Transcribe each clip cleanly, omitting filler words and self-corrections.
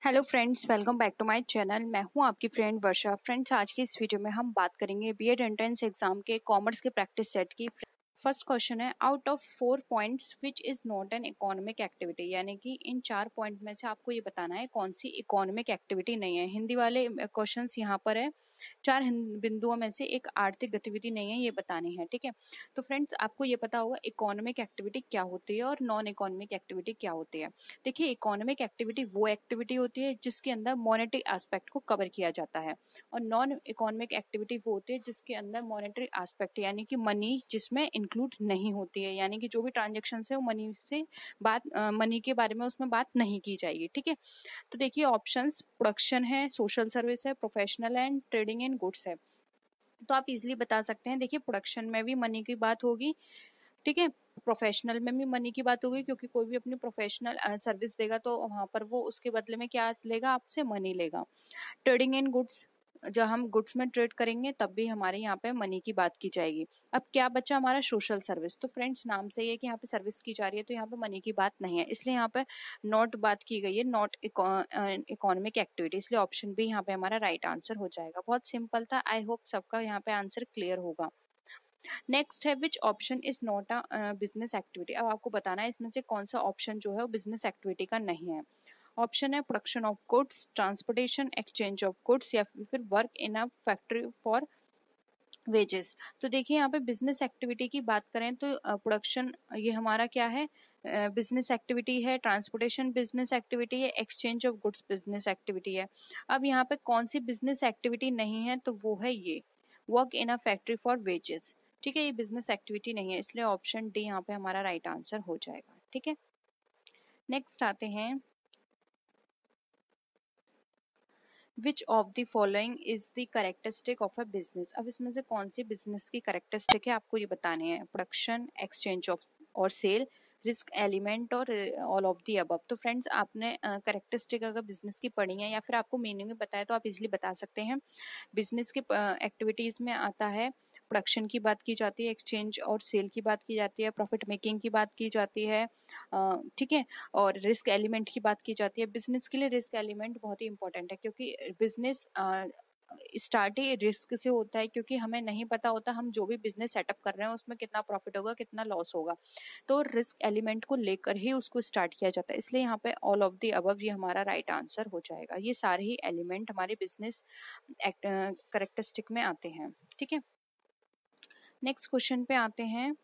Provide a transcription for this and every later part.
Hello friends, welcome back to my channel. मैं हूं आपकी फ्रेंड वर्षा। फ्रेंड्स, आज की इस वीडियो में हम बात करेंगे बीएड एंट्रेंस एग्जाम के कॉमर्स के प्रैक्टिस सेट की। फर्स्ट क्वेश्चन है, out of 4 points which is not an economic activity, यानी कि इन 4 पॉइंट में से आपको ये बताना है कौन सी इकोनॉमिक एक्टिविटी नहीं है। हिंदी वाले क्वेश्चंस यहाँ पर है, 4 बिंदुओं में से एक आर्थिक गतिविधि नहीं है, ये बतानी है। ठीक है, तो फ्रेंड्स आपको ये पता होगा इकोनॉमिक एक्टिविटी क्या होती है और नॉन इकोनॉमिक एक्टिविटी क्या होती है। देखिए, इकोनॉमिक एक्टिविटी वो एक्टिविटी होती है जिसके अंदर मॉनेटरी एस्पेक्ट को कवर किया जाता है, और नॉन इकोनॉमिक एक्टिविटी वो होती है जिसके अंदर मॉनेटरी एस्पेक्ट यानी कि मनी जिसमें इंक्लूड नहीं होती है, यानी कि जो भी ट्रांजेक्शन है वो मनी से मनी के बारे में उसमें बात नहीं की जाएगी। ठीक है, तो देखिए ऑप्शंस प्रोडक्शन है, सोशल सर्विस है, professional and trading and goods है। तो आप इजीली बता सकते हैं। देखिए, प्रोडक्शन में भी मनी की बात होगी, ठीक है, प्रोफेशनल में भी मनी की बात होगी, क्योंकि कोई भी अपनी प्रोफेशनल सर्विस देगा तो वहाँ पर वो उसके बदले में क्या लेगा, आपसे मनी लेगा। ट्रेडिंग इन गुड्स, जब हम गुड्स में ट्रेड करेंगे तब भी हमारे यहाँ पे मनी की बात की जाएगी। अब क्या बचा हमारा सोशल सर्विस। तो फ्रेंड्स, नाम से ही है कि यहाँ पे सर्विस की जा रही है, तो यहाँ पे मनी की बात नहीं है, इसलिए यहाँ पे नॉट बात की गई है, नॉट इकोनॉमिक एक्टिविटी, इसलिए ऑप्शन बी यहाँ पे हमारा राइट आंसर हो जाएगा। बहुत सिंपल था, आई होप सबका यहाँ पे आंसर क्लियर होगा। नेक्स्ट है, which option is not a business activity. अब आपको बताना है इसमें से कौन सा ऑप्शन जो है वो बिजनेस एक्टिविटी का नहीं है। ऑप्शन है production of goods, transportation, exchange of goods, या फिर work in a factory for wages. तो देखिए, यहाँ पे बिजनेस एक्टिविटी की बात करें तो प्रोडक्शन ये हमारा क्या है, बिजनेस एक्टिविटी है, ट्रांसपोर्टेशन बिजनेस एक्टिविटी है, exchange of goods business activity है। अब यहाँ पे कौन सी बिजनेस एक्टिविटी नहीं है, तो वो है ये work in a factory for wages. ठीक है, ये बिजनेस एक्टिविटी नहीं है, इसलिए ऑप्शन डी यहाँ पे हमारा राइट आंसर हो जाएगा। ठीक है, नेक्स्ट आते हैं, विच of the following is the characteristic of a business. अब इसमें से कौन सी बिजनेस की करेक्टरिस्टिक है, आपको ये बताने हैं। प्रोडक्शन, एक्सचेंज ऑफ और सेल, रिस्क एलिमेंट, और ऑल ऑफ दी अबव। तो फ्रेंड्स, आपने करेक्टरिस्टिक अगर बिजनेस की पढ़ी है या फिर आपको मीनिंग में बताया तो आप इजिली बता सकते हैं। बिजनेस के एक्टिविटीज में आता है, प्रोडक्शन की बात की जाती है, एक्सचेंज और सेल की बात की जाती है, प्रॉफिट मेकिंग की बात की जाती है, ठीक है, और रिस्क एलिमेंट की बात की जाती है। बिजनेस के लिए रिस्क एलिमेंट बहुत ही इंपॉर्टेंट है, क्योंकि बिजनेस स्टार्ट ही रिस्क से होता है, क्योंकि हमें नहीं पता होता हम जो भी बिजनेस सेटअप कर रहे हैं उसमें कितना प्रॉफिट होगा, कितना लॉस होगा, तो रिस्क एलिमेंट को लेकर ही उसको स्टार्ट किया जाता है। इसलिए यहाँ पे ऑल ऑफ द अबव ये हमारा राइट आंसर हो जाएगा। ये सारे ही एलिमेंट हमारे बिजनेस करेक्टरिस्टिक में आते हैं। ठीक है, नेक्स्ट क्वेश्चन पे आते हैं,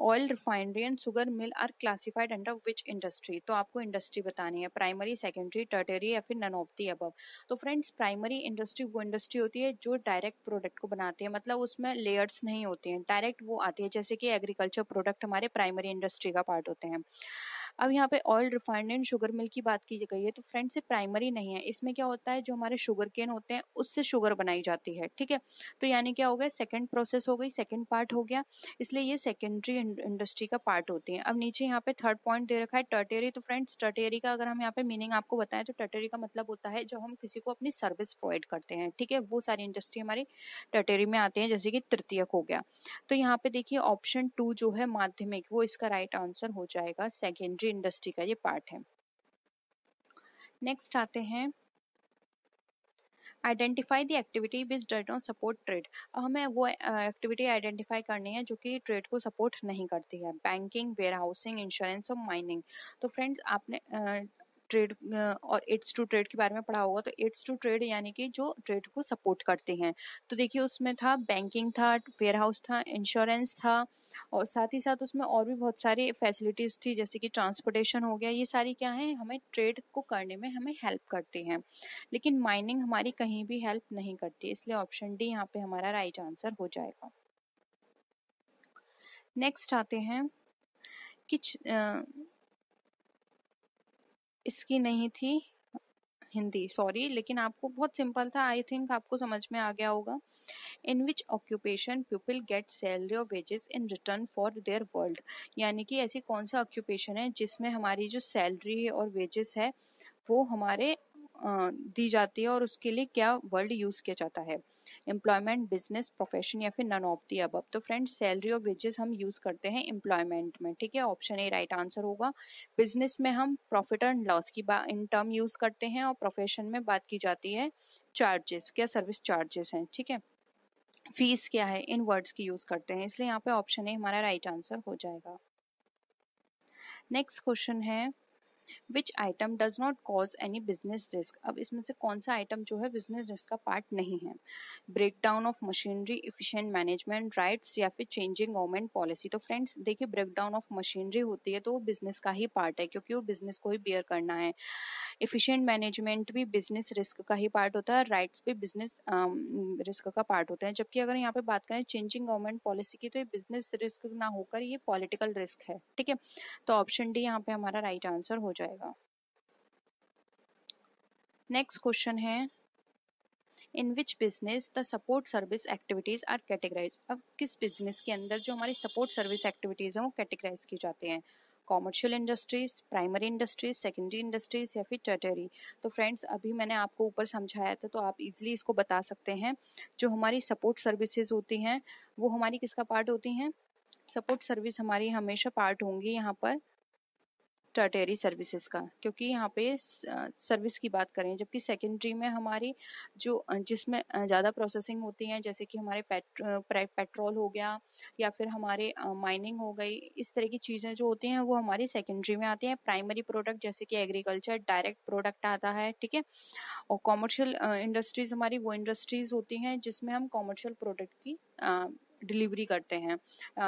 oil refinery and sugar mill are classified under which industry. तो आपको इंडस्ट्री बतानी है, प्राइमरी, सेकेंडरी, टर्टियरी, या फिर नन ऑफ दी अबव। तो फ्रेंड्स, प्राइमरी इंडस्ट्री वो इंडस्ट्री होती है जो डायरेक्ट प्रोडक्ट को बनाती है, मतलब उसमें लेयर्स नहीं होते हैं, डायरेक्ट वो आती है, जैसे कि एग्रीकल्चर प्रोडक्ट हमारे प्राइमरी इंडस्ट्री का पार्ट होते हैं। अब यहाँ पे ऑयल रिफाइनरी एंड शुगर मिल की बात की गई है, तो फ्रेंड्स ये प्राइमरी नहीं है। इसमें क्या होता है, जो हमारे शुगर केन होते हैं उससे शुगर बनाई जाती है। ठीक है, तो यानी क्या हो गया, सेकेंड प्रोसेस हो गई, सेकेंड पार्ट हो गया, इसलिए ये सेकेंडरी इंडस्ट्री का पार्ट होती है। अब नीचे यहाँ पे थर्ड पॉइंट दे रखा है टर्टियरी। तो फ्रेंड्स, टर्टियरी का अगर हम यहाँ पे मीनिंग आपको बताएं तो टर्टियरी का मतलब होता है जब हम किसी को अपनी सर्विस प्रोवाइड करते हैं। ठीक है, वो सारी इंडस्ट्री हमारी टर्टियरी में आती है, जैसे कि तृतीयक हो गया। तो यहाँ पे देखिए ऑप्शन 2 जो है माध्यमिक, वो इसका राइट आंसर हो जाएगा, सेकेंडरी इंडस्ट्री का ये पार्ट है। नेक्स्ट आते हैं, identify the activity which does not support trade. हमें वो एक्टिविटी आइडेंटिफाई करनी है जो कि ट्रेड को सपोर्ट नहीं करती है। बैंकिंग, वेयर हाउसिंग, इंश्योरेंस और माइनिंग। तो फ्रेंड्स, आपने ट्रेड और एड्स टू ट्रेड के बारे में पढ़ा होगा। तो एड्स टू ट्रेड यानी कि जो ट्रेड को सपोर्ट करते हैं। तो देखिए, उसमें था बैंकिंग था, वेयर हाउस था, इंश्योरेंस था, और साथ ही साथ उसमें और भी बहुत सारी फैसिलिटीज थी, जैसे कि ट्रांसपोर्टेशन हो गया। ये सारी क्या है, हमें ट्रेड को करने में हमें हेल्प करते हैं, लेकिन माइनिंग हमारी कहीं भी हेल्प नहीं करती, इसलिए ऑप्शन डी यहाँ पे हमारा राइट आंसर हो जाएगा। नेक्स्ट आते हैं, किच इसकी नहीं थी हिंदी, सॉरी, लेकिन आपको बहुत सिंपल था, आई थिंक आपको समझ में आ गया होगा। इन विच ऑक्यूपेशन पीपल गेट सैलरी और wages in return for their world. यानी कि ऐसी कौन सा ऑक्यूपेशन है जिसमें हमारी जो सैलरी है और वेजेस है वो हमारे दी जाती है और उसके लिए क्या वर्ड यूज किया जाता है। एम्प्लॉयमेंट, बिजनेस, प्रोफेशन या फिर नन ऑफ दी अबव। तो फ्रेंड्स सैलरी और वेजेस हम यूज करते हैं एम्प्लॉयमेंट में, ठीक है, ऑप्शन ए राइट आंसर होगा। बिजनेस में हम प्रॉफिट एंड लॉस की इन टर्म यूज करते हैं, और प्रोफेशन में बात की जाती है चार्जेस, क्या सर्विस चार्जेस हैं, ठीक है, फीस क्या है, इन वर्ड्स की यूज करते हैं, इसलिए यहाँ पे ऑप्शन ए हमारा राइट आंसर हो जाएगा। नेक्स्ट क्वेश्चन है विच item does not cause any business risk. अब इसमें से कौन सा आइटम जो है बिजनेस रिस्क का पार्ट नहीं है? Break down of machinery, efficient management, rights या फिर चेंजिंग गवर्नमेंट पॉलिसी। तो फ्रेंड्स देखिए, ब्रेक डाउन ऑफ मशीनरी होती है तो वो बिजनेस का ही पार्ट है, क्योंकि वो बिजनेस को ही बियर करना है। इफिशिएंट मैनेजमेंट भी बिजनेस रिस्क का ही पार्ट होता है, राइट्स भी बिजनेस रिस्क का पार्ट होता है। जबकि अगर यहाँ पे बात करें चेंजिंग गवर्नमेंट पॉलिसी की, तो ये बिजनेस रिस्क ना होकर ये पॉलिटिकल रिस्क है, ठीक है। तो ऑप्शन डी यहाँ पे हमारा राइट आंसर हो जाएगा। नेक्स्ट क्वेश्चन है in which business the support service activities are categorize. अब किस बिजनेस के अंदर जो हमारी सपोर्ट सर्विस एक्टिविटीज हैं वो कैटेगराइज की जाती हैं? Commercial industries, primary industries, secondary industries या फिर टर्टियरी। तो फ्रेंड्स अभी मैंने आपको ऊपर समझाया था, तो आप इजीली इसको बता सकते हैं। जो हमारी सपोर्ट सर्विसेज होती हैं वो हमारी किसका पार्ट होती हैं? सपोर्ट सर्विस हमारी हमेशा पार्ट होंगी यहाँ पर टर्टियरी सर्विसेज का, क्योंकि यहाँ पे सर्विस की बात करें। जबकि सेकेंडरी में हमारी जो जिसमें ज़्यादा प्रोसेसिंग होती हैं, जैसे कि हमारे पेट्रोल हो गया या फिर हमारे माइनिंग हो गई, इस तरह की चीज़ें जो होती हैं वो हमारी सेकेंडरी में आती हैं। प्राइमरी प्रोडक्ट जैसे कि एग्रीकल्चर डायरेक्ट प्रोडक्ट आता है, ठीक है। और कॉमर्शियल इंडस्ट्रीज हमारी वो इंडस्ट्रीज होती हैं जिसमें हम कॉमर्शियल प्रोडक्ट की डिलीवरी करते हैं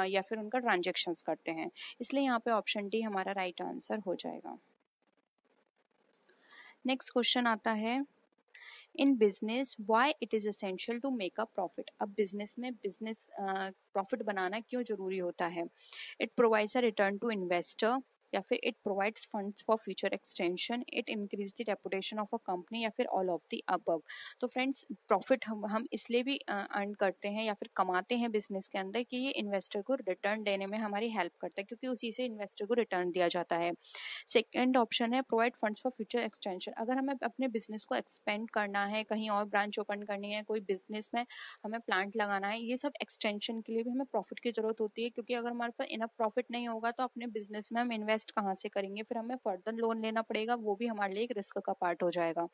या फिर उनका ट्रांजेक्शन्स करते हैं, इसलिए यहाँ पे ऑप्शन डी हमारा राइट आंसर हो जाएगा। नेक्स्ट क्वेश्चन आता है in business why it is essential to make a profit. अब बिजनेस में बिजनेस प्रॉफिट बनाना क्यों जरूरी होता है? It provides a return to investor, या फिर it provides funds for future extension, it increase the reputation of a company, या फिर ऑल ऑफ द अबव। तो फ्रेंड्स प्रॉफिट हम इसलिए भी अर्न करते हैं या फिर कमाते हैं बिजनेस के अंदर कि ये इन्वेस्टर को रिटर्न देने में हमारी हेल्प करता है, क्योंकि उसी से इन्वेस्टर को रिटर्न दिया जाता है। सेकेंड ऑप्शन है provide funds for future extension. अगर हमें अपने बिजनेस को एक्सपेंड करना है, कहीं और ब्रांच ओपन करनी है, कोई बिजनेस में हमें प्लांट लगाना है, ये सब एक्सटेंशन के लिए भी हमें प्रॉफिट की जरूरत होती है, क्योंकि अगर हमारे पास इनफ प्रॉफिट नहीं होगा तो अपने बिजनेस में हम इन्वेस्ट कहाँ से करेंगे, फिर हमें फर्दर लोन लेना पड़ेगा, वो भी हमारे लिए एक रिस्क का पार्ट हो जाएगा।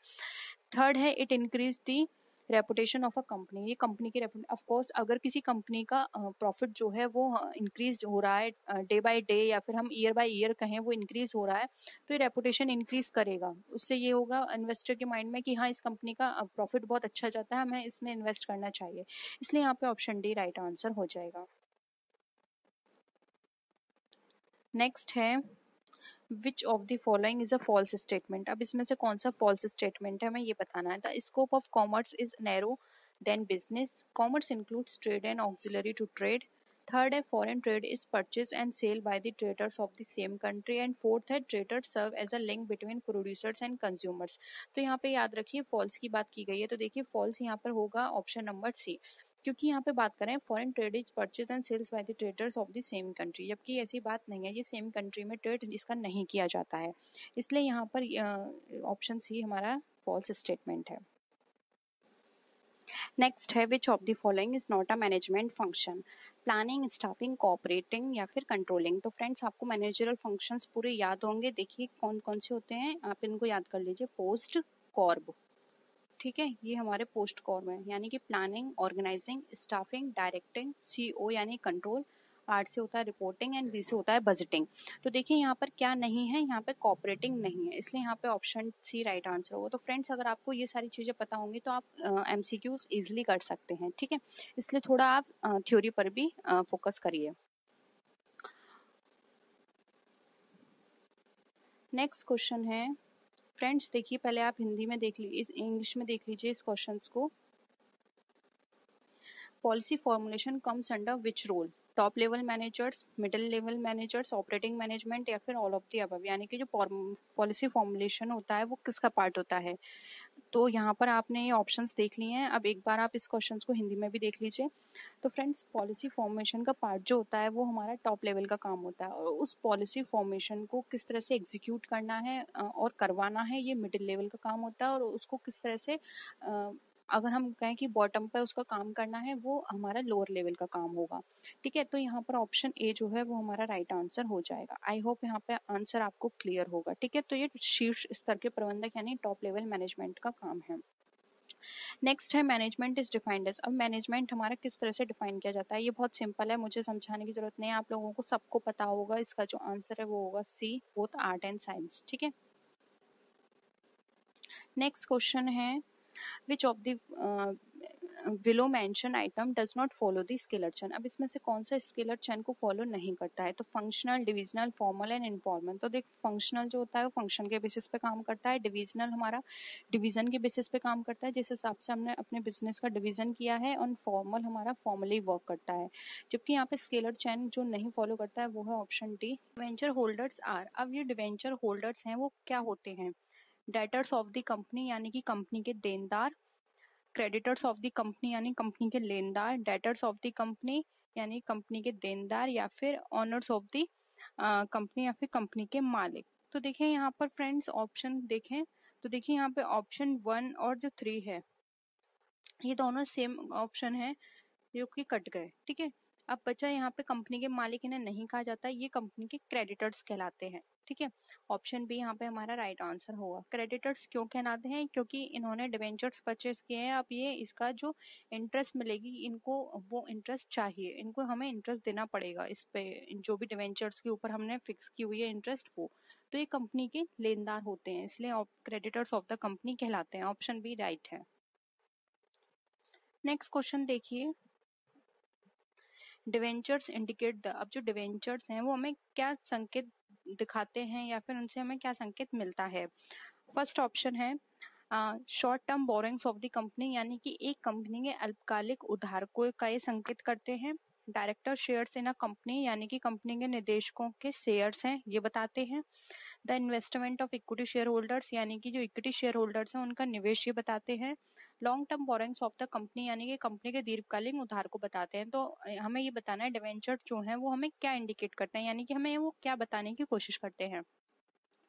थर्ड है it increase the reputation of a company. ये कंपनी की ऑफ कोर्स अगर किसी कंपनी का प्रॉफिट जो है वो इंक्रीज हो रहा है डे बाय डे, या फिर हम ईयर बाय ईयर कहें वो इंक्रीज हो रहा है, तो ये रेपुटेशन इंक्रीज करेगा। उससे ये होगा इन्वेस्टर के माइंड में कि हाँ इस कंपनी का प्रॉफिट बहुत अच्छा जाता है, हमें इसमें इन्वेस्ट करना चाहिए, इसलिए यहाँ पे ऑप्शन डी राइट आंसर हो जाएगा। नेक्स्ट है which of the following is a false statement. अब इसमें से कौन सा फॉल्स स्टेटमेंट है हमें ये बताना है। The scope of commerce is narrow than business, commerce includes trade and auxiliary to trade. Third है foreign trade is purchase and sale by the traders of the same country, and fourth है trader serve as a link between producers and consumers. तो यहाँ पे याद रखिए false की बात की गई है, तो देखिए फॉल्स यहाँ पर होगा ऑप्शन नंबर सी, क्योंकि यहाँ पे बात करें foreign trade is purchase and sales by the traders of the same country, जबकि ऐसी बात नहीं है, ये सेम कंट्री में ट्रेड इसका नहीं किया जाता है, इसलिए यहाँ पर ऑप्शन सी हमारा फॉल्स स्टेटमेंट है। नेक्स्ट है which of the following is not a management function. Planning, staffing, cooperating या फिर कंट्रोलिंग। तो फ्रेंड्स आपको मैनेजरल फंक्शंस पूरे याद होंगे, देखिए कौन कौन से होते हैं, आप इनको याद कर लीजिए। पोस्ट, कॉर्ब, ठीक है, ये हमारे पोस्ट कॉर्म है, यानी कि planning, organising, staffing, directing, CO यानी कंट्रोल, आर से होता है रिपोर्टिंग एंड बी से होता है बजटिंग। तो देखिए यहाँ पर क्या नहीं है, यहाँ पे कोऑपरेटिंग नहीं है, इसलिए यहाँ पे ऑप्शन सी राइट आंसर होगा। तो फ्रेंड्स अगर आपको ये सारी चीज़ें पता होंगी तो आप एमसीक्यूज इजीली कर सकते हैं, ठीक है, इसलिए थोड़ा आप थ्योरी पर भी फोकस करिए। नेक्स्ट क्वेश्चन है फ्रेंड्स, देखिए पहले आप हिंदी में देख लीजिए, इंग्लिश में देख लीजिए इस क्वेश्चंस को। Policy formulation comes under which role? Top level managers, middle level managers, operating management या फिर ऑल ऑफ द अबव। यानी कि जो पॉलिसी फॉर्मुलेशन होता है वो किसका पार्ट होता है? तो यहाँ पर आपने ये ऑप्शंस देख लिए हैं, अब एक बार आप इस क्वेश्चंस को हिंदी में भी देख लीजिए। तो फ्रेंड्स पॉलिसी फॉर्मेशन का पार्ट जो होता है वो हमारा टॉप लेवल का काम होता है, और उस पॉलिसी फॉर्मेशन को किस तरह से एग्जीक्यूट करना है और करवाना है ये मिडिल लेवल का काम होता है, और उसको किस तरह से अगर हम कहें कि बॉटम पे उसका काम करना है, वो हमारा लोअर लेवल का काम होगा। ठीक है, तो यहाँ पर ऑप्शन ए जो है वो हमारा राइट आंसर हो जाएगा। आई होप यहाँ पे आंसर आपको क्लियर होगा। ठीक है, तो ये शीर्ष स्तर के प्रबंधक यानी टॉप लेवल मैनेजमेंट का काम है। नेक्स्ट है मैनेजमेंट इज डिफाइंड एज। अब मैनेजमेंट हमारा किस तरह से डिफाइन किया जाता है, ये बहुत सिंपल है, मुझे समझाने की जरूरत नहीं है, आप लोगों को सबको पता होगा। इसका जो आंसर है वो होगा सी, बोथ आर्ट एंड साइंस। ठीक है, नेक्स्ट क्वेश्चन है which of the below mention item does not follow the scalar chain. अब इसमें से कौन सा स्केलर चेन को फॉलो नहीं करता है, तो functional, divisional, formal and informal. तो देख, फंक्शनल जो होता है वो फंक्शन के बेसिस पे काम करता है, डिविजनल हमारा डिवीजन के बेसिस पे काम करता है, जिस हिसाब से हमने अपने बिजनेस का डिवीजन किया है, और फॉर्मल हमारा फॉर्मली वर्क करता है। जबकि यहाँ पे स्केलर चेन जो नहीं फॉलो करता है वो है option D, debenture holders are. अब ये डिवेंचर होल्डर्स हैं वो क्या होते हैं, डेटर्स ऑफ द कंपनी यानी कि कंपनी के देनदार, क्रेडिटर्स ऑफ द कंपनी यानी कंपनी के लेनदार, डेटर्स ऑफ द कंपनी यानी कंपनी के देनदार, या फिर ऑनर्स ऑफ द कंपनी या फिर कंपनी के मालिक। तो देखिए यहाँ पर फ्रेंड्स ऑप्शन देखें तो देखिए यहाँ पे ऑप्शन 1 और जो 3 है ये दोनों सेम ऑप्शन है जो कि कट गए। ठीक है, अब बचा यहाँ पे कंपनी के मालिक, इन्हें नहीं कहा जाता, ये कंपनी के क्रेडिटर्स कहलाते हैं। ठीक है, ऑप्शन बी यहाँ पे हमारा राइट आंसर होगा। क्रेडिटर्स क्यों कहलाते हैं, क्योंकि इन्होंने डिवेंचर्स परचेज किए हैं, अब ये इसका जो इंटरेस्ट मिलेगी इनको, वो इंटरेस्ट चाहिए, इनको हमें इंटरेस्ट देना पड़ेगा इस पे, जो भी डिवेंचर्स के ऊपर हमने फिक्स की हुई है इंटरेस्ट वो, तो ये कंपनी के लेनदार होते हैं, इसलिए क्रेडिटर्स ऑफ द कंपनी कहलाते हैं। ऑप्शन बी राइट है। नेक्स्ट क्वेश्चन देखिए, डिवेंचर्स इंडिकेट द। अब जो डिवेंचर्स हैं वो हमें क्या संकेत दिखाते हैं या फिर उनसे हमें क्या संकेत मिलता है। फर्स्ट ऑप्शन है short term borrowings of the company, यानी कि एक कंपनी के अल्पकालिक उधार को का ये संकेत करते हैं। Director shares in a company, यानी कि कंपनी के निदेशकों के शेयर्स हैं ये बताते हैं। The investment of equity share holders, यानी कि जो इक्विटी शेयर होल्डर्स हैं उनका निवेश ये बताते हैं। Long term borrowings of the company, यानी कि कंपनी के दीर्घकालीन उधार को बताते हैं। तो हमें ये बताना है डिवेंचर जो है वो हमें क्या इंडिकेट करते हैं, यानी कि हमें वो क्या बताने की कोशिश करते हैं।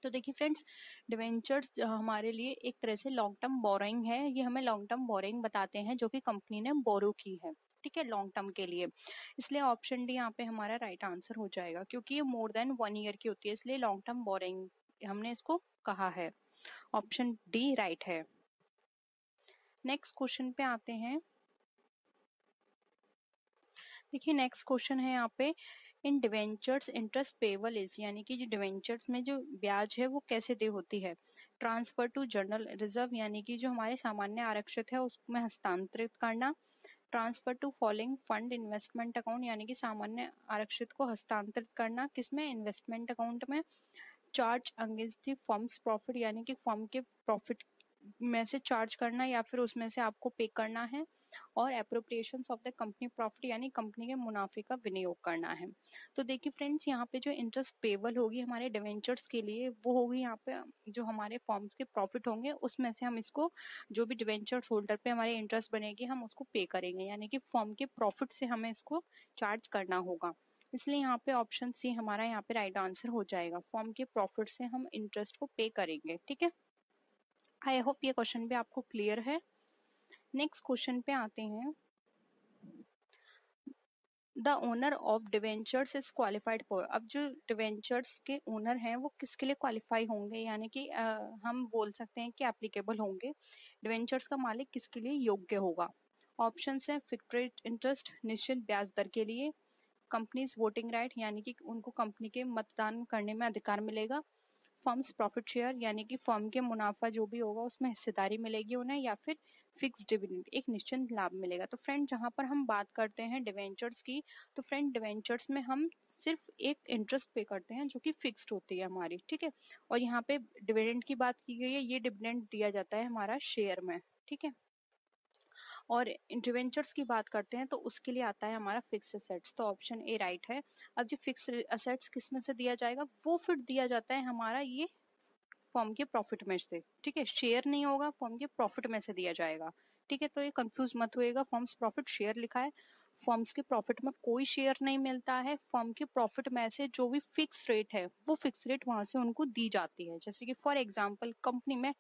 तो देखिए फ्रेंड्स, डिवेंचर्स हमारे लिए एक तरह से लॉन्ग टर्म बोरोइंग है, ये हमें लॉन्ग टर्म बोरोइंग बताते हैं जो कि कंपनी ने बोरो की है। ठीक है, लॉन्ग टर्म के लिए, इसलिए ऑप्शन डी यहाँ पे हमारा राइट आंसर हो जाएगा, क्योंकि ये मोर देन 1 ईयर की होती है, इसलिए लॉन्ग टर्म बोरोइंग हमने इसको कहा है। ऑप्शन डी राइट है। नेक्स्ट क्वेश्चन पे आते हैं। देखिए नेक्स्ट क्वेश्चन है यहाँ पे, इन डिवेंचर्स इंटरेस्ट पेबल इज, यानी कि जो डिवेंचर्स में जो ब्याज है वो कैसे दे होती है। ट्रांसफर टू जनरल रिजर्व, यानी कि जो हमारे सामान्य आरक्षित है उसमें हस्तांतरित करना। Transfer to following fund investment account, यानी कि सामान्य आरक्षित को हस्तांतरित करना किसमें, इन्वेस्टमेंट अकाउंट में। Charge against the firm's profit, यानी कि फर्म के प्रॉफिट में से चार्ज करना या फिर उसमें से आपको पे करना है। और appropriation of the company profit, यानी कंपनी के मुनाफे का विनियोग करना है। तो देखिए फ्रेंड्स, यहाँ पे जो इंटरेस्ट पेबल होगी हमारे डिवेंचर्स के लिए वो होगी यहाँ पे जो हमारे फर्म्स के प्रॉफिट होंगे उसमें से हम इसको, जो भी डिवेंचर्स होल्डर पे हमारे इंटरेस्ट बनेगी हम उसको पे करेंगे, यानी कि फर्म के प्रॉफिट से हमें इसको चार्ज करना होगा। इसलिए यहाँ पे ऑप्शन सी हमारा यहाँ पे राइट आंसर हो जाएगा, फर्म के प्रॉफिट से हम इंटरेस्ट को पे करेंगे। ठीक है, आई होप ये क्वेश्चन भी आपको क्लियर है। नेक्स्ट क्वेश्चन पे आते हैं। The owner of debentures is qualified for. अब जो डिवेंचर्स के ओनर हैं वो किसके लिए क्वालिफाई होंगे, यानी कि हम बोल सकते हैं कि एप्लीकेबल होंगे। डिवेंचर्स का मालिक किसके लिए योग्य होगा। ऑप्शन है फिक्स्ड रेट इंटरेस्ट, निश्चित ब्याज दर के लिए। कंपनीज वोटिंग राइट, यानी कि उनको कंपनी के मतदान करने में अधिकार मिलेगा। फर्म्स प्रॉफिट शेयर, यानी कि फर्म के मुनाफा जो भी होगा उसमें हिस्सेदारी मिलेगी उन्हें। या फिर फिक्स डिविडेंड, एक निश्चित लाभ मिलेगा। तो फ्रेंड जहां पर हम बात करते हैं डिवेंचर्स की, तो फ्रेंड डिवेंचर्स में हम सिर्फ एक इंटरेस्ट पे करते हैं जो कि फिक्स्ड होती है हमारी। ठीक है, और यहाँ पे डिविडेंड की बात की गई है, ये डिविडेंड दिया जाता है हमारा शेयर में। ठीक है, और डिवेंचर्स की बात करते हैं तो उसके लिए आता है हमारा फिक्स असेट्स, तो ऑप्शन ए राइट है। अब जो फिक्स असेट्स किस में से दिया जाएगा, वो फिर दिया जाता है हमारा ये फर्म के प्रॉफिट में से। ठीक है, शेयर नहीं होगा, फर्म के प्रॉफिट में से दिया जाएगा। ठीक है, तो ये कंफ्यूज मत होएगा, फर्म्स प्रॉफिट शेयर लिखा है, फर्म्स के प्रॉफिट में कोई शेयर नहीं मिलता है, फर्म के प्रॉफिट में से जो भी फिक्स रेट है वो फिक्स रेट वहां से उनको दी जाती है। जैसे कि फॉर एग्जांपल कंपनी में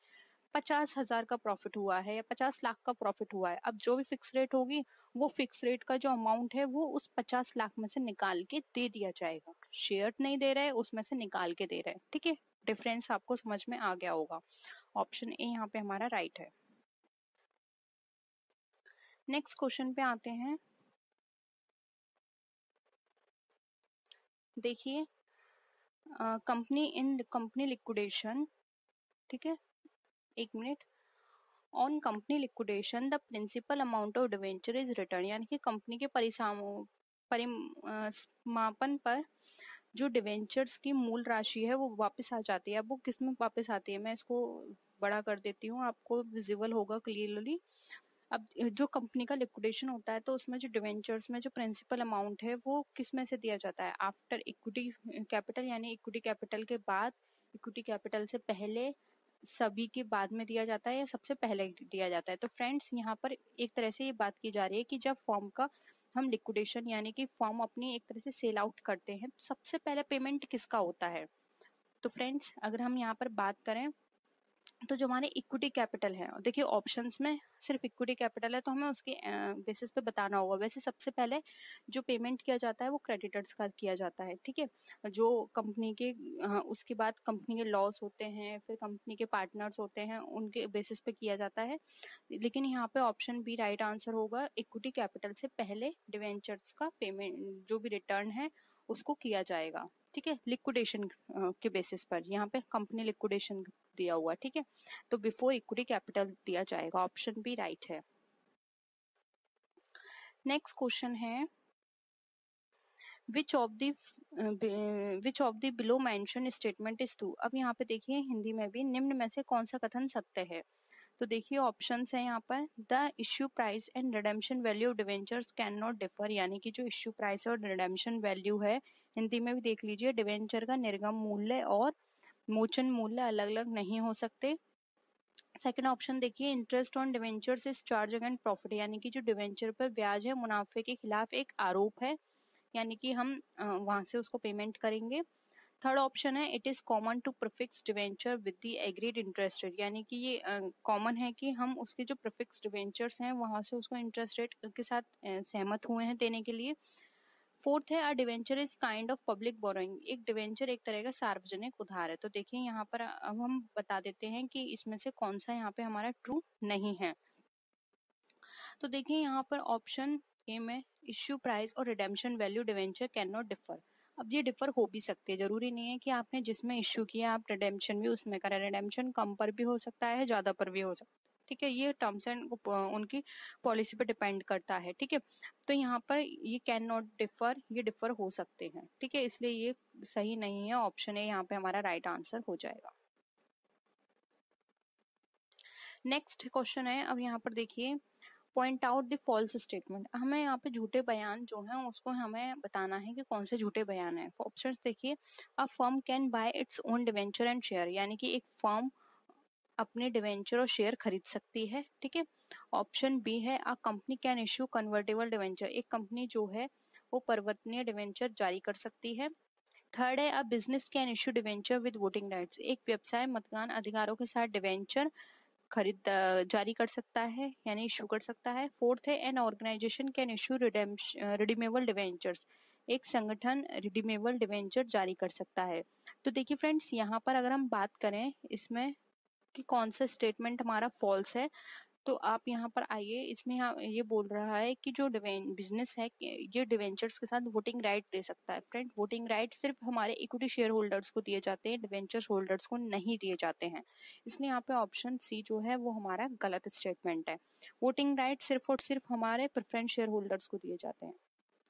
50,000 का प्रॉफिट हुआ है या 50 लाख का प्रॉफिट हुआ है, अब जो भी फिक्स रेट होगी वो फिक्स रेट का जो अमाउंट है वो उस 50 लाख में से निकाल के दे दिया जाएगा। शेयर नहीं दे रहे, उसमें से निकाल के दे रहे हैं। ठीक है, डिफरेंस आपको समझ में आ गया होगा। ऑप्शन ए यहाँ पे हमारा राइट है। नेक्स्ट क्वेश्चन पे आते हैं। देखिए, कंपनी लिक्विडेशन, ठीक है, एक minute. On company liquidation the principal amount of debenture is return, यानी कि कंपनी के परिसमापन पर जो डिवेंचर्स की मूल राशि है वो वापस आ जाती है। अब वो किस में वापस आती है, मैं इसको बड़ा कर देती हूँ, आपको विजिबल होगा क्लियरली। अब जो कंपनी का लिक्विडेशन होता है तो उसमें जो डिवेंचर्स में जो प्रिंसिपल अमाउंट है वो किस में से दिया जाता है, आफ्टर इक्विटी कैपिटल, यानी इक्विटी कैपिटल के बाद, इक्विटी कैपिटल से पहले, सभी के बाद में दिया जाता है या सबसे पहले दिया जाता है। तो फ्रेंड्स यहाँ पर एक तरह से ये बात की जा रही है कि जब फॉर्म का हम लिक्विडेशन यानी कि फॉर्म अपनी एक तरह से सेल आउट करते हैं तो सबसे पहले पेमेंट किसका होता है। तो फ्रेंड्स अगर हम यहाँ पर बात करें तो जो हमारे इक्विटी कैपिटल है, देखिए ऑप्शंस में सिर्फ इक्विटी कैपिटल है तो हमें उसके बेसिस पे बताना होगा। वैसे सबसे पहले जो पेमेंट किया जाता है वो क्रेडिटर्स का किया जाता है। ठीक है, जो कंपनी के उसके बाद कंपनी के लॉस होते हैं, फिर कंपनी के पार्टनर्स होते हैं, उनके बेसिस पे किया जाता है। लेकिन यहाँ पे ऑप्शन बी राइट आंसर होगा, इक्विटी कैपिटल से पहले डिवेंचर्स का पेमेंट जो भी रिटर्न है उसको किया जाएगा। ठीक है, लिक्विडेशन के बेसिस पर यहाँ पे कंपनी लिक्विडेशन दिया हुआ। ठीक है, तो बिफोर इक्विटी कैपिटल दिया जाएगा। ऑप्शन बी राइट है। नेक्स्ट क्वेश्चन है, which of the below mention statement is true. अब यहाँ पे देखिए हिंदी में भी निम्न में से कौन सा कथन सत्य है। तो देखिए ऑप्शंस है यहाँ पर, the issue price and redemption value of debentures can not differ, यानी कि जो इश्यू प्राइस और रिडेम्पशन वैल्यू है, हिंदी में भी देख लीजिए, डिवेंचर का निर्गम मूल्य और मोचन मूल्य अलग अलग नहीं हो सकते। सेकंड ऑप्शन देखिए, interest on debentures is charge against profit, यानी कि जो डिवेंचर पर ब्याज है मुनाफे के खिलाफ एक आरोप है, यानी कि हम वहां से उसको पेमेंट करेंगे। थर्ड ऑप्शन है, it is common to prefix debenture with the agreed interest rate, यानी कि ये कॉमन है कि हम उसके जो प्रीफिक्स डिवेंचर्स हैं वहां से उसको इंटरेस्ट रेट के साथ सहमत हुए हैं देने के लिए। फोर्थ है, a debenture is kind of public borrowing, एक डिवेंचर एक तरह का सार्वजनिक उधार है। तो देखिए यहाँ पर अब हम बता देते हैं कि इसमें से कौन सा यहाँ पे हमारा ट्रू नहीं है। तो देखिए यहाँ पर ऑप्शन ए में इश्यू प्राइस और redemption value debenture can not differ. अब ये डिफर हो भी सकते हैं, जरूरी नहीं है कि आपने जिसमें इश्यू किया आप रिडेम्पशन भी उसमें करें। रिडेम्पशन कम पर भी हो सकता है, ज्यादा पर भी हो सकता है। ठीक है, ये टर्म्स एंड उनकी पॉलिसी पर डिपेंड करता है। ठीक है, तो यहाँ पर ये कैन नॉट डिफर, ये डिफर हो सकते हैं। ठीक है, इसलिए ये सही नहीं है। ऑप्शन ए यहाँ पे हमारा राइट आंसर हो जाएगा। नेक्स्ट क्वेश्चन है, अब यहाँ पर देखिए, point out the false statement. हमें यहाँ पे झूठे बयान जो हैं उसको हमें बताना है कि कौन से झूठे बयान है। ऑप्शंस देखिए, a firm can buy its own debenture and share, यानी कि एक फर्म अपने डिवेंचर और शेयर खरीद सकती है। ठीक है, ऑप्शन बी है, a company can issue convertible debenture, एक कंपनी जो है वो परिवर्तनीय डिवेंचर जारी कर सकती है। थर्ड है, a business can issue debenture with voting rights, एक व्यवसाय मतदान अधिकारों के साथ डिवेंचर खरीद जारी कर सकता है यानी इशू कर सकता है। फोर्थ है, an organisation can issue redeemable debentures, एक संगठन रिडीमेबल डिवेंचर जारी कर सकता है। तो देखिए फ्रेंड्स, यहाँ पर अगर हम बात करें इसमें कि कौन सा स्टेटमेंट हमारा फॉल्स है, तो आप यहाँ पर आइए, इसमें ये बोल रहा है कि जो बिजनेस है ये डिवेंचर्स के साथ वोटिंग राइट दे सकता है। फ्रेंड, वोटिंग राइट सिर्फ हमारे इक्विटी शेयर होल्डर्स को दिए जाते हैं, डिवेंचर होल्डर्स को नहीं दिए जाते हैं। इसलिए यहाँ पे ऑप्शन सी जो है वो हमारा गलत स्टेटमेंट है। वोटिंग राइट सिर्फ और सिर्फ हमारे प्रेफरेंस शेयर होल्डर्स को दिए जाते हैं।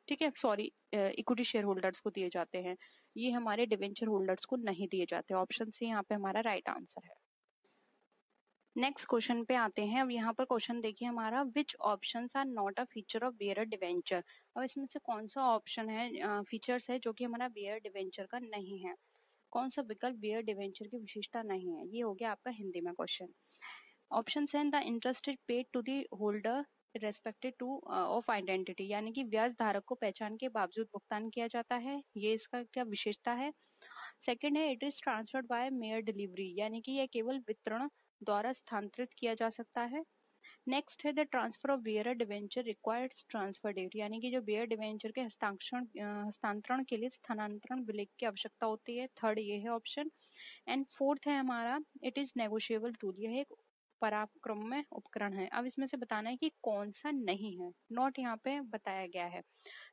ठीक है, सॉरी, इक्विटी शेयर होल्डर्स को दिए जाते हैं, ये हमारे डिवेंचर होल्डर्स को नहीं दिए जाते। ऑप्शन सी यहाँ पे हमारा राइट आंसर है। नेक्स्ट क्वेश्चन पे आते हैं। अब यहाँ पर क्वेश्चन देखिए हमारा, which options are not a feature of bearer debenture. अब इसमें से कौन सा ऑप्शन है, फीचर्स है जो कि हमारा बेयर डिवेंचर का नहीं है, कौन सा विकल्प बेयर डिवेंचर की विशेषता नहीं है। ये हो गया आपका हिंदी में क्वेश्चन। ऑप्शन है, the interest is paid to the holder respected to of identity, यानी कि ब्याज धारक को पहचान के बावजूद भुगतान किया जाता है, ये इसका क्या विशेषता है। सेकंड है, it is transferred by mayor delivery, यानी कि यह केवल वितरण द्वारा स्थानांतरित किया जा सकता है। नेक्स्ट है the transfer of bearer debenture requires transfer deed, यानी कि जो बियर डिवेंचर के हस्तांतरण के लिए स्थानांतरण विलेख की आवश्यकता होती है। थर्ड ये है ऑप्शन। एंड फोर्थ है हमारा इट इज नेगोशिएबल टूल, यह एक पराक्रम्य उपकरण है। अब इसमें से बताना है कि कौन सा नहीं है, नॉट यहाँ पे बताया गया है।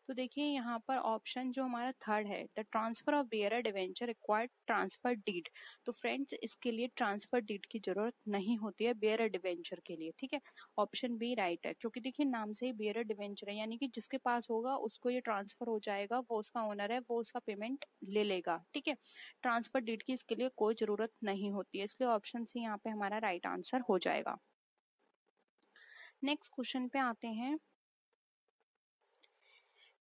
तो देखिए यहाँ पर ऑप्शन जो हमारा थर्ड है, the transfer of bearer debenture required transfer deed. तो फ्रेंड्स इसके लिए ट्रांसफर डीड की जरूरत नहीं होती है बियरर डिवेंचर के लिए, ठीक है। ऑप्शन बी राइट है, क्योंकि देखिए नाम से ही बियरर डिवेंचर है, यानी कि जिसके पास होगा उसको ये ट्रांसफर हो जाएगा, वो उसका ओनर है, वो उसका पेमेंट ले लेगा, ठीक है। ट्रांसफर डीड की इसके लिए कोई जरूरत नहीं होती है, इसलिए ऑप्शन सी यहाँ पे हमारा राइट आंसर हो जाएगा। नेक्स्ट क्वेश्चन पे आते हैं।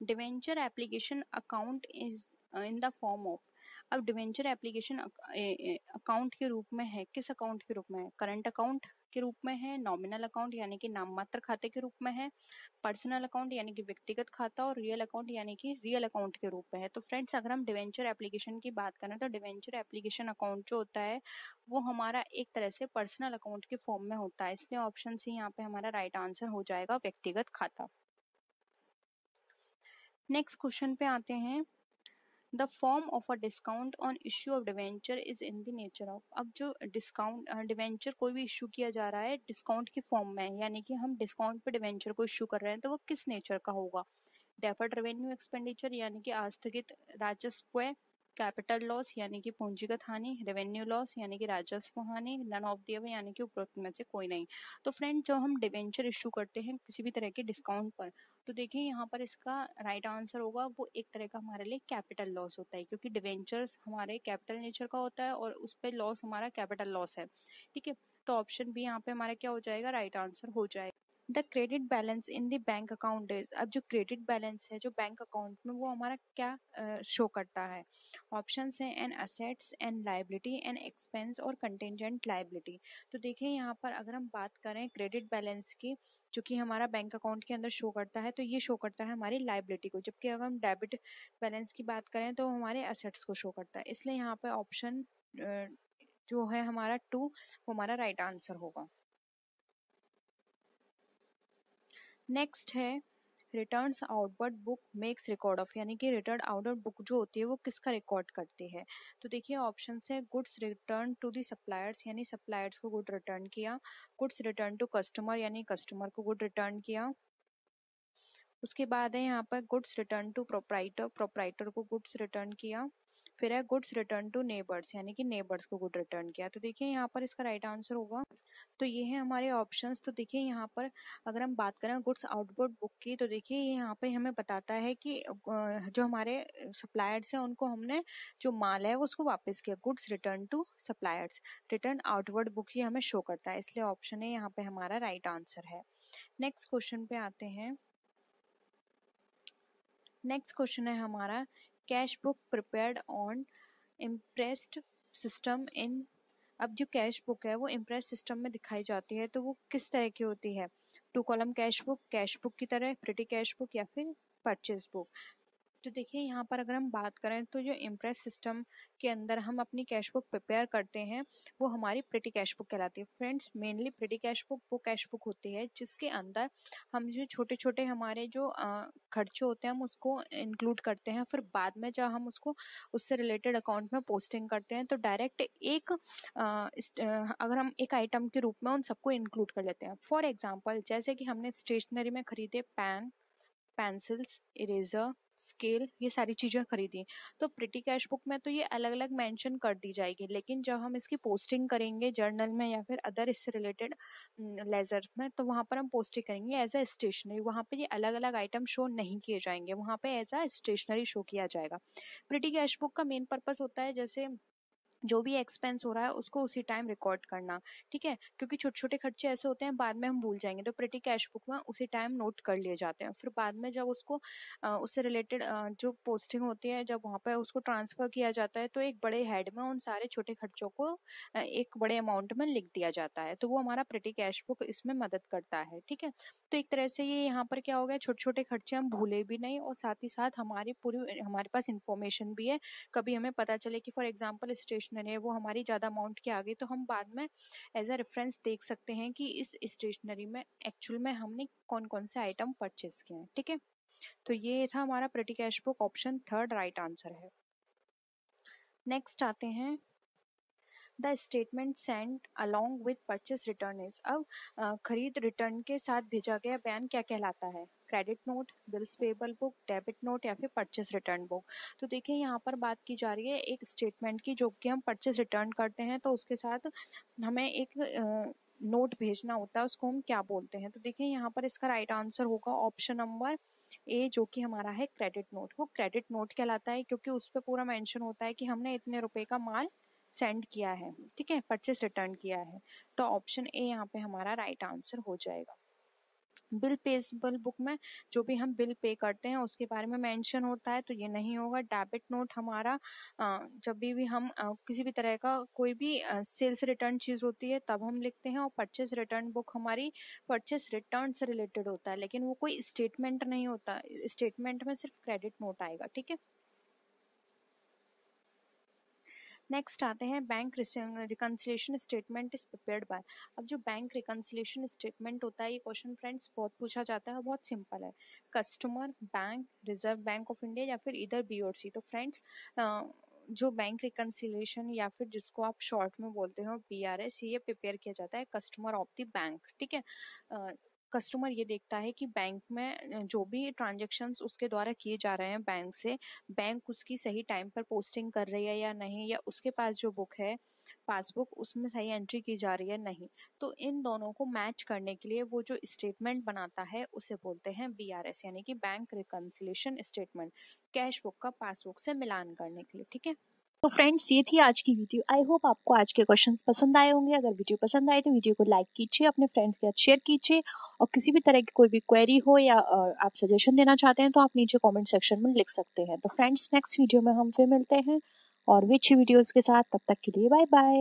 Debenture application account is in the form of. अब डिवेंचर एप्लीकेशन अकाउंट के रूप में है, किस अकाउंट के रूप में है? करंट अकाउंट के रूप में है, नॉमिनल अकाउंट यानी कि नाम मात्र खाते के रूप में है, पर्सनल अकाउंट यानी कि व्यक्तिगत खाता, और रियल अकाउंट यानी कि रियल अकाउंट के रूप में है। तो फ्रेंड्स अगर हम डिवेंचर एप्लीकेशन की बात करें तो डिवेंचर एप्लीकेशन अकाउंट जो होता है वो हमारा एक तरह से पर्सनल अकाउंट के फॉर्म में होता है, इसलिए ऑप्शन सी यहाँ पे हमारा राइट आंसर हो जाएगा, व्यक्तिगत खाता। नेक्स्ट क्वेश्चन पे आते हैं। The form of a discount on issue of debenture is in the nature of. अब जो डिस्काउंट डिवेंचर कोई भी इश्यू किया जा रहा है डिस्काउंट के फॉर्म में, यानी कि हम डिस्काउंट पे डिवेंचर को इश्यू कर रहे हैं, तो वो किस नेचर का होगा? डेफर्ड रेवेन्यू एक्सपेंडिचर यानी कि आस्थगित राजस्व, कैपिटल लॉस यानी कि पूंजीगत हानि, रेवेन्यू लॉस यानी कि राजस्व हानि, नन ऑफ द अबव यानी कि उपरोक्त में से कोई नहीं। तो फ्रेंड जब हम डिवेंचर इश्यू करते हैं किसी भी तरह के डिस्काउंट पर, तो देखिए यहाँ पर इसका राइट आंसर होगा वो एक तरह का हमारे लिए कैपिटल लॉस होता है, क्योंकि डिवेंचर्स हमारे कैपिटल नेचर का होता है और उस पर लॉस हमारा कैपिटल लॉस है, ठीक है। तो ऑप्शन बी यहाँ पे हमारा क्या हो जाएगा, राइट आंसर हो जाएगा। The credit balance in the bank account is. अब जो क्रेडिट बैलेंस है जो बैंक अकाउंट में, वो हमारा क्या शो करता है? ऑप्शंस हैं an assets, an liability, an expense और कंटिजेंट लाइबिलिटी। तो देखिए यहाँ पर अगर हम बात करें क्रेडिट बैलेंस की, जो कि हमारा बैंक अकाउंट के अंदर शो करता है, तो ये शो करता है हमारी लाइबिलिटी को, जबकि अगर हम डेबिट बैलेंस की बात करें तो हमारे असेट्स को शो करता है। इसलिए यहाँ पे ऑप्शन जो है हमारा 2 वो हमारा राइट आंसर होगा। नेक्स्ट है returns outward book makes record of, यानी कि रिटर्न आउटवर्ड बुक जो होती है वो किसका रिकॉर्ड करती है? तो देखिए ऑप्शन है goods return to the suppliers, यानी सप्लायर्स को गुड रिटर्न किया, गुड्स रिटर्न टू कस्टमर यानी कस्टमर को गुड रिटर्न किया, उसके बाद है यहाँ पर goods return to proprietor, proprietor को गुड्स रिटर्न किया, फिर है गुड्स रिटर्न टू नेबर्स यानी कि नेबर्स को गुड रिटर्न किया। तो देखिए यहाँ पर इसका राइट आंसर होगा, तो ये है हमारे ऑप्शंस। तो देखिए यहाँ पर अगर हम बात करें गुड्स आउटवर्ड बुक की, तो देखिए यहाँ पे हमें बताता है कि जो हमारे सप्लायर्स हैं उनको हमने जो माल है उसको वापस किया, goods return to suppliers. Return outward book ये हमें शो करता है, इसलिए ऑप्शन है यहाँ पे हमारा राइट आंसर है। नेक्स्ट क्वेश्चन पे आते हैं। नेक्स्ट क्वेश्चन है हमारा cash book prepared on impressed system in. अब जो कैश बुक है वो इम्प्रेस सिस्टम में दिखाई जाती है, तो वो किस तरह की होती है? 2 कॉलम कैश बुक की तरह, प्रिटी कैश बुक या फिर परचेज बुक। तो देखिए यहाँ पर अगर हम बात करें तो जो इम्प्रेस सिस्टम के अंदर हम अपनी कैश बुक प्रिपेयर करते हैं वो हमारी प्रिटी कैश बुक कहलाती है। Friends mainly petty cash book वो कैश बुक होती है जिसके अंदर हम जो छोटे छोटे हमारे जो खर्चे होते हैं हम उसको इंक्लूड करते हैं, फिर बाद में जब हम उसको उससे रिलेटेड अकाउंट में पोस्टिंग करते हैं तो डायरेक्ट एक अगर हम एक आइटम के रूप में उन सबको इंक्लूड कर लेते हैं। फॉर एग्जाम्पल जैसे कि हमने स्टेशनरी में खरीदे पेन, पेंसिल्स, इरेजर, स्केल, ये सारी चीज़ें खरीदी, तो प्रिटी कैश बुक में तो ये अलग अलग मेंशन कर दी जाएगी, लेकिन जब हम इसकी पोस्टिंग करेंगे जर्नल में या फिर अदर इससे रिलेटेड लेजर में, तो वहाँ पर हम पोस्टिंग करेंगे एज अ स्टेशनरी, वहाँ पे ये अलग अलग आइटम शो नहीं किए जाएंगे, वहाँ पे एज अ स्टेशनरी शो किया जाएगा। प्रिटी कैश बुक का मेन पर्पस होता है जैसे जो भी एक्सपेंस हो रहा है उसको उसी टाइम रिकॉर्ड करना, ठीक है, क्योंकि छोटे छोटे खर्चे ऐसे होते हैं बाद में हम भूल जाएंगे, तो प्रिटी कैश बुक में उसी टाइम नोट कर लिए जाते हैं, फिर बाद में जब उसको उससे रिलेटेड जो पोस्टिंग होती है जब वहाँ पे उसको ट्रांसफर किया जाता है तो एक बड़े हेड में उन सारे छोटे खर्चों को एक बड़े अमाउंट में लिख दिया जाता है, तो वो हमारा प्रिटी कैश बुक इसमें मदद करता है, ठीक है। तो एक तरह से ये यहाँ पर क्या हो गया, छोटे छोटे खर्चे हम भूले भी नहीं और साथ ही साथ हमारी पूरी हमारे पास इंफॉर्मेशन भी है, कभी हमें पता चले कि फॉर एग्जाम्पल स्टेशनरी स्टेशनरी है वो हमारी ज़्यादा अमाउंट की आ गई तो हम बाद में एज अ रेफरेंस देख सकते हैं कि इस स्टेशनरी में एक्चुअल में हमने कौन कौन से आइटम परचेज किए हैं। ठीक है, तो ये था हमारा पेटी cash book, option 3 right answer है। नेक्स्ट आते हैं the statement send along with purchase return is. अब खरीद रिटर्न के साथ भेजा गया बयान क्या कहलाता है? Credit note, bills payable book, debit note या फिर परचेस रिटर्न बुक। तो देखिए यहाँ पर बात की जा रही है एक स्टेटमेंट की जो कि हम परचेस रिटर्न करते हैं तो उसके साथ हमें एक नोट भेजना होता है, उसको हम क्या बोलते हैं? तो देखिए यहाँ पर इसका राइट आंसर होगा ऑप्शन नंबर ए जो कि हमारा है क्रेडिट नोट। वो क्रेडिट नोट कहलाता है क्योंकि उस पर पूरा मेंशन होता है कि हमने इतने रुपए का माल सेंड किया है, ठीक है, परचेस रिटर्न किया है। तो ऑप्शन ए यहाँ पे हमारा राइट आंसर हो जाएगा। बिल पेबल बुक में जो भी हम बिल पे करते हैं उसके बारे में मेंशन होता है तो ये नहीं होगा। डेबिट नोट हमारा जब भी हम किसी भी तरह का कोई भी सेल्स रिटर्न चीज़ होती है तब हम लिखते हैं। और परचेस रिटर्न बुक हमारी परचेस रिटर्न से रिलेटेड होता है लेकिन वो कोई स्टेटमेंट नहीं होता, स्टेटमेंट में सिर्फ क्रेडिट नोट आएगा। ठीक है, नेक्स्ट आते हैं bank reconciliation statement is prepared by. अब जो बैंक रिकन्सिलेशन स्टेटमेंट होता है ये क्वेश्चन फ्रेंड्स बहुत पूछा जाता है, बहुत सिंपल है। Customer, bank, reserve bank of India या फिर इधर BOC। तो फ्रेंड्स जो बैंक रिकन्सिलेशन या फिर जिसको आप शॉर्ट में बोलते हो BRS, ये प्रिपेयर किया जाता है कस्टमर ऑफ द बैंक। ठीक है, कस्टमर ये देखता है कि बैंक में जो भी ट्रांजेक्शन्स उसके द्वारा किए जा रहे हैं बैंक से, बैंक उसकी सही टाइम पर पोस्टिंग कर रही है या नहीं, या उसके पास जो बुक है पासबुक उसमें सही एंट्री की जा रही है नहीं। तो इन दोनों को मैच करने के लिए वो जो स्टेटमेंट बनाता है उसे बोलते हैं BRS, यानी कि bank reconciliation statement, cash book का पासबुक से मिलान करने के लिए। ठीक है, तो फ्रेंड्स ये थी आज की वीडियो। आई होप आपको आज के क्वेश्चंस पसंद आए होंगे। अगर वीडियो पसंद आए तो वीडियो को लाइक कीजिए, अपने फ्रेंड्स के साथ शेयर कीजिए, और किसी भी तरह की कोई भी क्वेरी हो या आप सजेशन देना चाहते हैं तो आप नीचे कमेंट सेक्शन में लिख सकते हैं। तो फ्रेंड्स नेक्स्ट वीडियो में हम फिर मिलते हैं और भी अच्छी वीडियोज़ के साथ, तब तक के लिए बाय बाय।